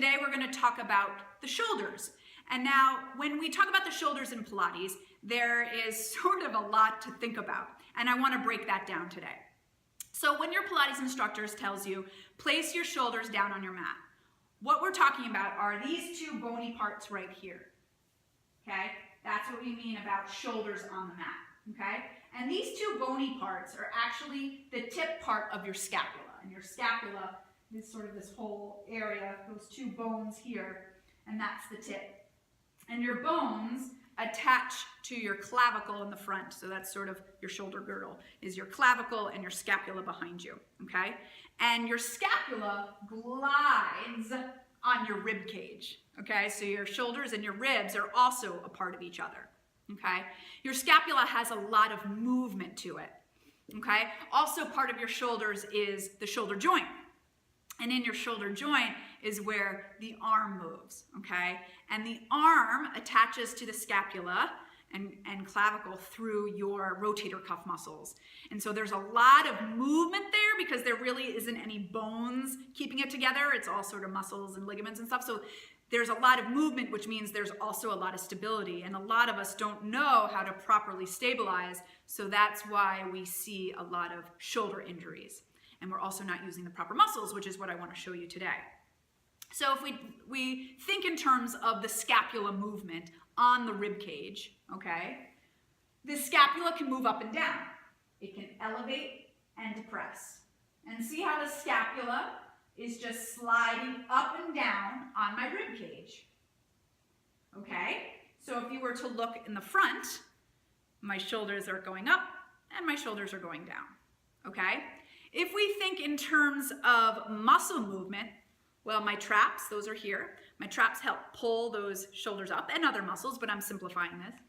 today we're going to talk about the shoulders. And now, when we talk about the shoulders in Pilates, there is sort of a lot to think about, and I want to break that down today. So when your Pilates instructor tells you, place your shoulders down on your mat, what we're talking about are these two bony parts right here, okay? That's what we mean about shoulders on the mat, okay? And these two bony parts are actually the tip part of your scapula, and your scapula is sort of this whole area, those two bones here, and that's the tip. And your bones attach to your clavicle in the front, so that's sort of your shoulder girdle, is your clavicle and your scapula behind you, okay? And your scapula glides on your rib cage, okay? So your shoulders and your ribs are also a part of each other, okay? Your scapula has a lot of movement to it, okay? Also part of your shoulders is the shoulder joint. And in your shoulder joint is where the arm moves, okay? And the arm attaches to the scapula and clavicle through your rotator cuff muscles. And so there's a lot of movement there because there really isn't any bones keeping it together. It's all sort of muscles and ligaments and stuff. So there's a lot of movement, which means there's also a lot of stability. And a lot of us don't know how to properly stabilize. So that's why we see a lot of shoulder injuries. And we're also not using the proper muscles, which is what I want to show you today. So if we think in terms of the scapula movement on the rib cage, okay, the scapula can move up and down. It can elevate and depress. And see how the scapula is just sliding up and down on my rib cage. Okay, so if you were to look in the front, my shoulders are going up and my shoulders are going down, okay? If we think in terms of muscle movement, well, my traps, those are here. My traps help pull those shoulders up and other muscles, but I'm simplifying this.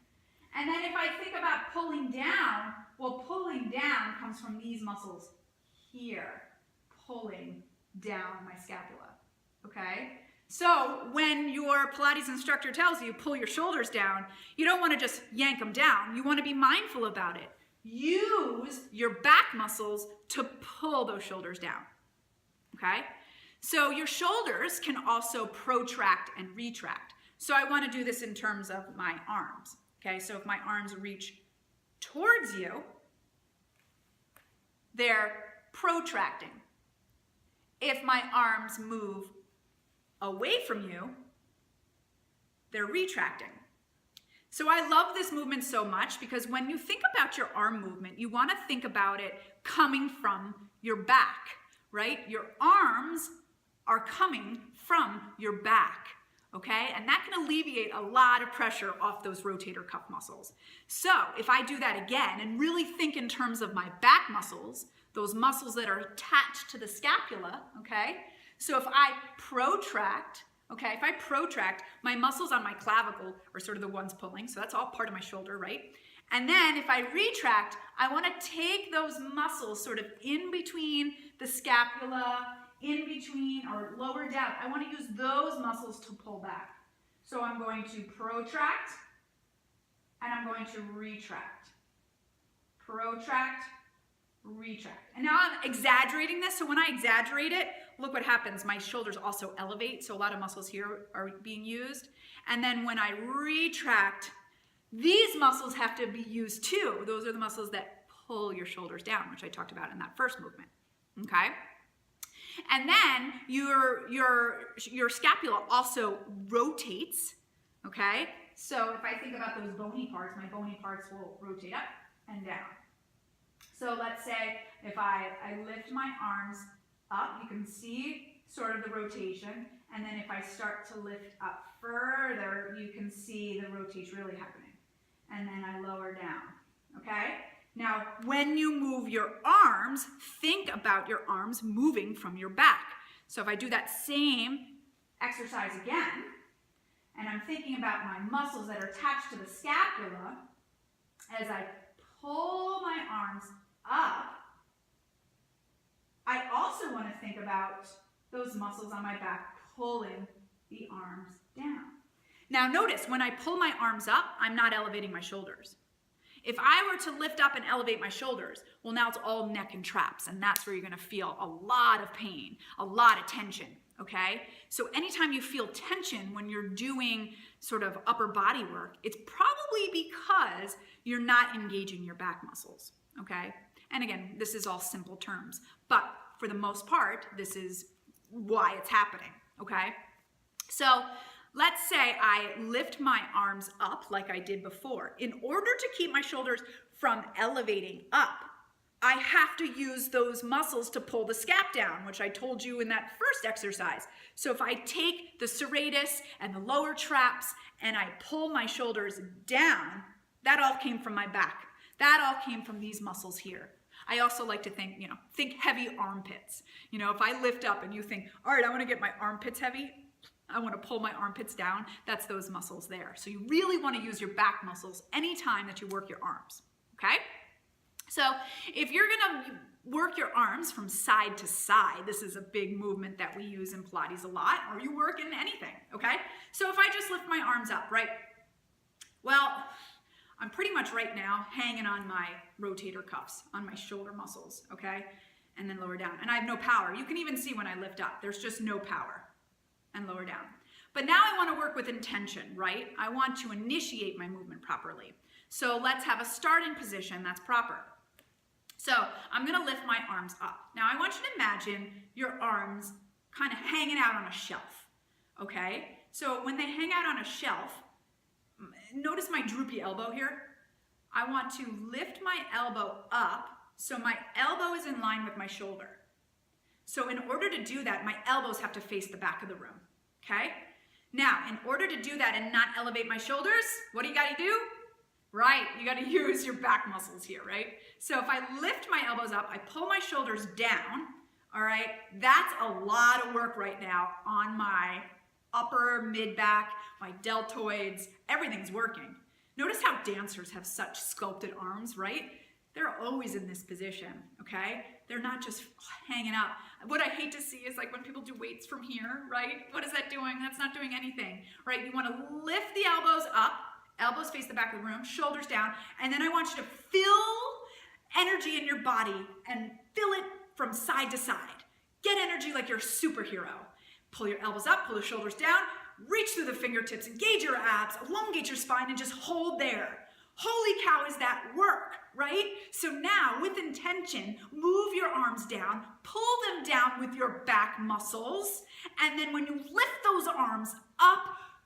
And then if I think about pulling down, well, pulling down comes from these muscles here, pulling down my scapula, okay? So when your Pilates instructor tells you pull your shoulders down, you don't want to just yank them down. You want to be mindful about it. Use your back muscles to pull those shoulders down, okay? So your shoulders can also protract and retract. So I want to do this in terms of my arms, okay? So if my arms reach towards you, they're protracting. If my arms move away from you, they're retracting. So I love this movement so much because when you think about your arm movement, you want to think about it coming from your back, right? Your arms are coming from your back, okay? And that can alleviate a lot of pressure off those rotator cuff muscles. So if I do that again and really think in terms of my back muscles, those muscles that are attached to the scapula, okay? So if I protract, okay, if I protract, my muscles on my clavicle are sort of the ones pulling, so that's all part of my shoulder, right? And then if I retract, I want to take those muscles sort of in between the scapula, in between or lower down. I want to use those muscles to pull back. So I'm going to protract and I'm going to retract. Protract, retract. And now I'm exaggerating this, so when I exaggerate it, look what happens. My shoulders also elevate, so a lot of muscles here are being used. And then when I retract, these muscles have to be used too. Those are the muscles that pull your shoulders down, which I talked about in that first movement, okay? And then your scapula also rotates, okay? So if I think about those bony parts, my bony parts will rotate up and down. So let's say if I lift my arms up, you can see sort of the rotation, and then if I start to lift up further, you can see the rotation really happening. And then I lower down, okay? Now, when you move your arms, think about your arms moving from your back. So if I do that same exercise again, and I'm thinking about my muscles that are attached to the scapula, as I pull my arms up, I also want to think about those muscles on my back pulling the arms down. Now notice, when I pull my arms up, I'm not elevating my shoulders. If I were to lift up and elevate my shoulders, well, now it's all neck and traps, and that's where you're going to feel a lot of pain, a lot of tension, okay? So anytime you feel tension when you're doing sort of upper body work, it's probably because you're not engaging your back muscles, okay? And again, this is all simple terms, but for the most part, this is why it's happening, okay? So let's say I lift my arms up like I did before. In order to keep my shoulders from elevating up, I have to use those muscles to pull the scap down, which I told you in that first exercise. So if I take the serratus and the lower traps and I pull my shoulders down, that all came from my back. That all came from these muscles here. I also like to think heavy armpits. If I lift up and you think, all right, I want to get my armpits heavy, I want to pull my armpits down, that's those muscles there. So you really want to use your back muscles anytime that you work your arms, okay? So if you're gonna work your arms from side to side, this is a big movement that we use in Pilates a lot, or you work in anything, okay? So if I just lift my arms up, right? Well, I'm pretty much right now hanging on my rotator cuffs, on my shoulder muscles, okay? And then lower down, and I have no power. You can even see when I lift up, there's just no power, and lower down. But now I wanna work with intention, right? I want to initiate my movement properly. So let's have a starting position that's proper. So I'm gonna lift my arms up. Now I want you to imagine your arms kind of hanging out on a shelf, okay? So when they hang out on a shelf, notice my droopy elbow here? I want to lift my elbow up so my elbow is in line with my shoulder. So in order to do that, my elbows have to face the back of the room, okay? Now, in order to do that and not elevate my shoulders, what do you gotta do? Right, you gotta use your back muscles here, right? So if I lift my elbows up, I pull my shoulders down, all right? That's a lot of work right now on my upper mid-back, my deltoids, everything's working. Notice how dancers have such sculpted arms, right? They're always in this position, okay? They're not just hanging out. What I hate to see is like when people do weights from here, right? What is that doing? That's not doing anything, right? You wanna lift the elbows up, elbows face the back of the room, shoulders down, and then I want you to feel energy in your body and fill it from side to side. Get energy like you're a superhero. Pull your elbows up, pull your shoulders down, reach through the fingertips, engage your abs, elongate your spine, and just hold there. Holy cow, is that work, right? So now, with intention, move your arms down, pull them down with your back muscles, and then when you lift those arms up,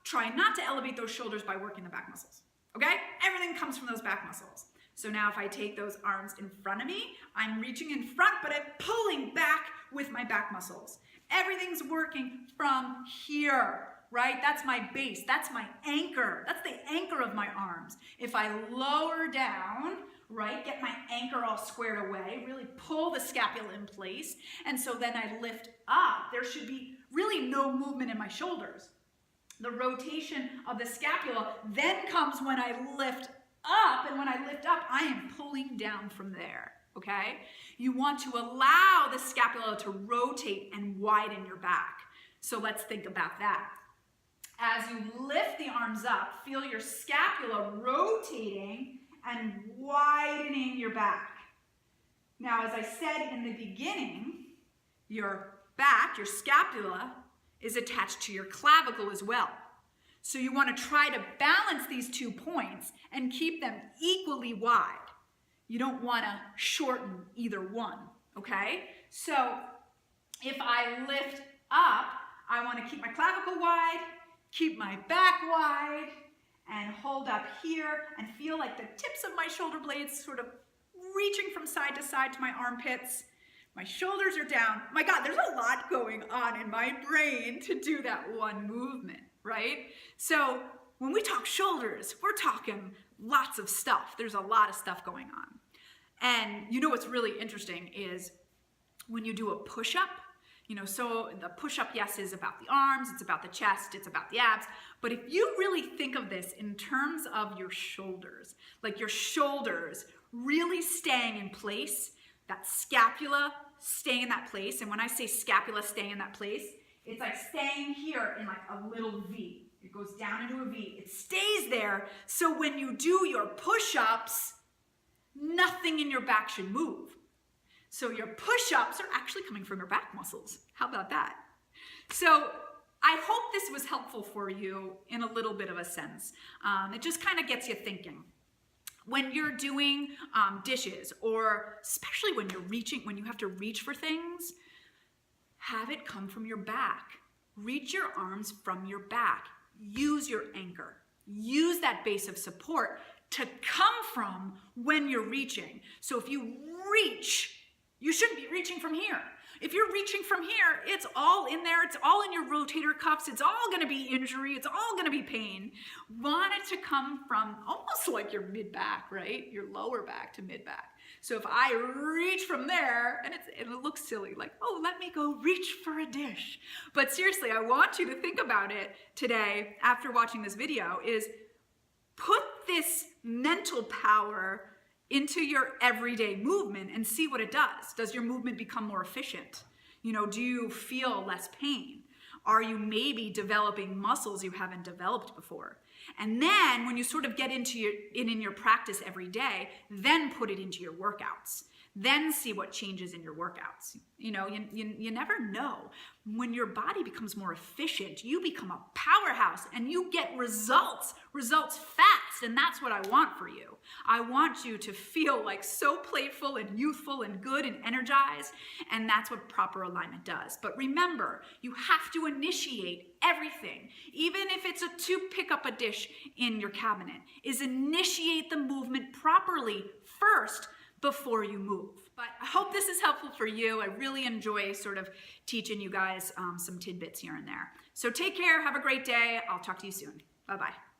try not to elevate those shoulders by working the back muscles, okay? Everything comes from those back muscles. So now if I take those arms in front of me, I'm reaching in front, but I'm pulling back with my back muscles. Everything's working from here, right? That's my base, that's my anchor. That's the anchor of my arms. If I lower down, right, get my anchor all squared away, really pull the scapula in place, and so then I lift up, there should be really no movement in my shoulders. The rotation of the scapula then comes when I lift up, and when I lift up, I am pulling down from there, okay? You want to allow the scapula to rotate and widen your back. So let's think about that. As you lift the arms up, feel your scapula rotating and widening your back. Now, as I said in the beginning, your back, your scapula, is attached to your clavicle as well. So you want to try to balance these 2 points and keep them equally wide. You don't want to shorten either one, okay? So if I lift up, I want to keep my clavicle wide, keep my back wide, and hold up here and feel like the tips of my shoulder blades sort of reaching from side to side to my armpits. My shoulders are down. My God, there's a lot going on in my brain to do that one movement, right? So when we talk shoulders, we're talking lots of stuff. There's a lot of stuff going on. And you know what's really interesting is when you do a push-up, so the push-up, yes, is about the arms, it's about the chest, it's about the abs. But if you really think of this in terms of your shoulders, like your shoulders really staying in place, that scapula staying in that place. And when I say scapula staying in that place, it's like staying here in like a little V. It goes down into a V. It stays there. So when you do your push-ups, nothing in your back should move. So your push-ups are actually coming from your back muscles. How about that? So I hope this was helpful for you in a little bit of a sense. It just kind of gets you thinking. When you're doing dishes, or especially when you have to reach for things, have it come from your back. Reach your arms from your back. Use your anchor. Use that base of support to come from when you're reaching. So if you reach, you shouldn't be reaching from here. If you're reaching from here, it's all in there. It's all in your rotator cuffs. It's all going to be injury. It's all going to be pain. Want it to come from almost like your mid-back, right? Your lower back to mid-back. So if I reach from there, and it looks silly, like, oh, let me go reach for a dish. But seriously, I want you to think about it today after watching this video, is put this mental power into your everyday movement and see what it does. Does your movement become more efficient? Do you feel less pain? Are you maybe developing muscles you haven't developed before? And then when you sort of get into in your practice every day, then put it into your workouts. Then see what changes in your workouts. You never know. When your body becomes more efficient, you become a powerhouse and you get results fast. And that's what I want for you. I want you to feel like so playful and youthful and good and energized. And that's what proper alignment does. But remember, you have to initiate everything, even if it's to pick up a dish in your cabinet, is initiate the movement properly first before you move. But I hope this is helpful for you. I really enjoy sort of teaching you guys some tidbits here and there. So take care. Have a great day. I'll talk to you soon. Bye-bye.